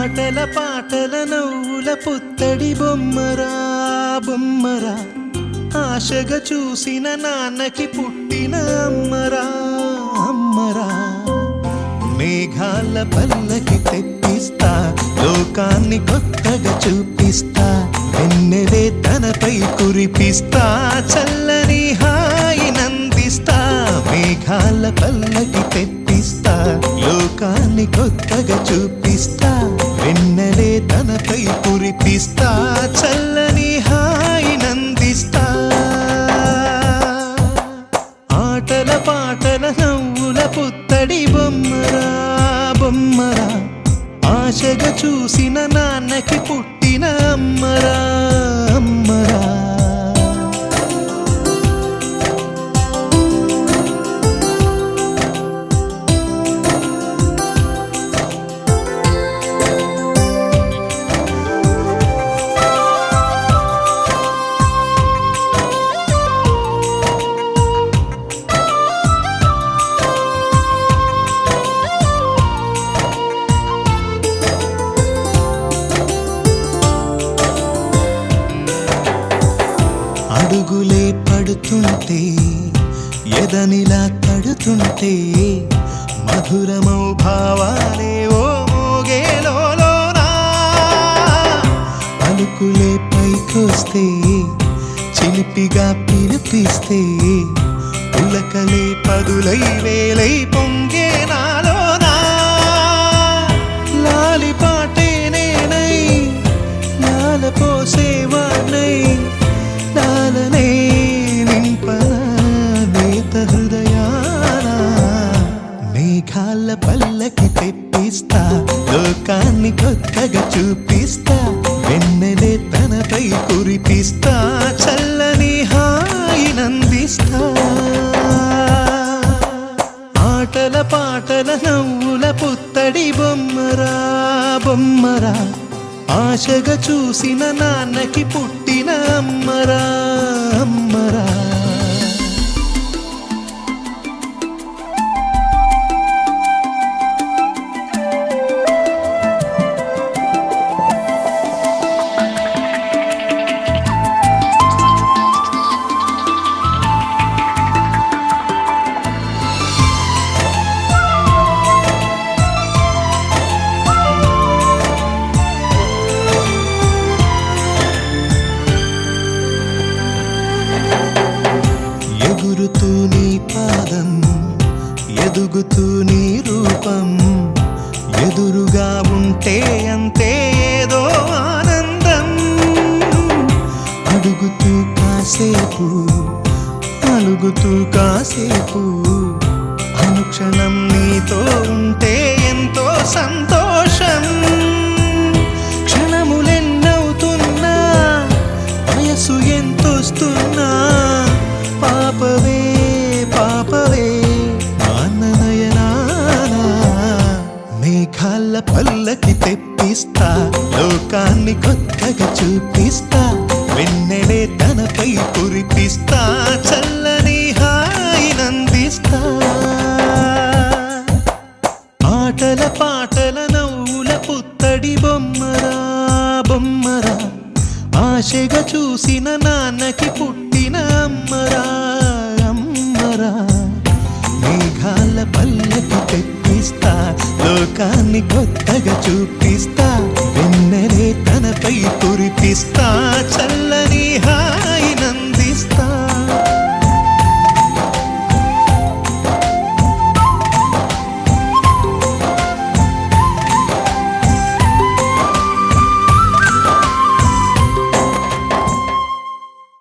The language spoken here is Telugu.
ఆటల పాటల నవ్వుల పుత్తడి బొమ్మరా బొమ్మరా, ఆశగా చూసిన నాన్నకి పుట్టిన అమ్మరా అమ్మరా. మేఘాల పల్లకి తెప్పిస్తా, లోకాన్ని కొత్తగా చూపిస్తా, వెన్నెలే తనపై కురిపిస్తా, చల్లని హాయి నందిస్తా. మేఘాల పల్లకి తెప్పిస్తా, లోకాన్ని కొత్తగా చూపిస్తా, వెన్నెలే తనపై కురిపిస్తా, చల్లని హాయి నందిస్తా. ఆటల పాటల నవ్వుల పుత్తడి బొమ్మరా బొమ్మరా, ఆశగా చూసిన నాన్నకి పుట్టిన అమ్మరా అమ్మరా. అడుగులే పడుతుంటే, ఎదనిలా తడుతుంటే, మధురమౌ భావాలే ఓ మోగేలోనా. పలుకులే పైకొస్తే, చిలిపిగా పిలిపిస్తే, పులకలే పదులై వేలై పొంగే నాలోనా. లాలి పాటే నేనై, లాల పోసేవాణ్ణై, లాలనే నింపన నేత హృదయాన. మేఘాల పల్లకి తెప్పిస్తా, లోకాన్ని కొత్తగా చూపిస్తా, వెన్నెలే తనపై కురిపిస్తా, చల్లని హాయి నందిస్తా. ఆటల పాటల నవ్వుల పుత్తడి బొమ్మరా బొమ్మరా, ఆశగా చూసిన నాన్నకి పుట్టిన అమ్మరా అమ్మరా. ఎగురుతూ నీ పాదం, ఎదుగుతూ నీ రూపం, ఎదురుగా ఉంటే అంతే ఏదో ఆనందం. అడుగుతూ కాసేపు, అలుగుతూ కాసేపు, అనుక్షణం నీతో ఉంటే ఎంతో సంతోషం. క్షణములెన్నవుతున్నా, వయసు ఎంతొస్తున్నా, పాపవే పాపవే నాన్ననయనానా. మేఘాల పల్లకి తెప్పిస్తా, లోకాన్ని కొత్తగా చూపిస్తా, వెన్నెలే తనపై కురిపిస్తా, చల్లని హాయి నందిస్తా. ఆటల పాటల నవ్వుల పుత్తడి బొమ్మరా బొమ్మరా, ఆశగా చూసిన నాన్నకి పుట్టిన అమ్మరా అమ్మరా. మేఘాల పల్లకి తెప్పిస్తా, లోకాన్ని కొత్తగా చూపిస్తా, వెన్నెలే తనపై కురిపిస్తా.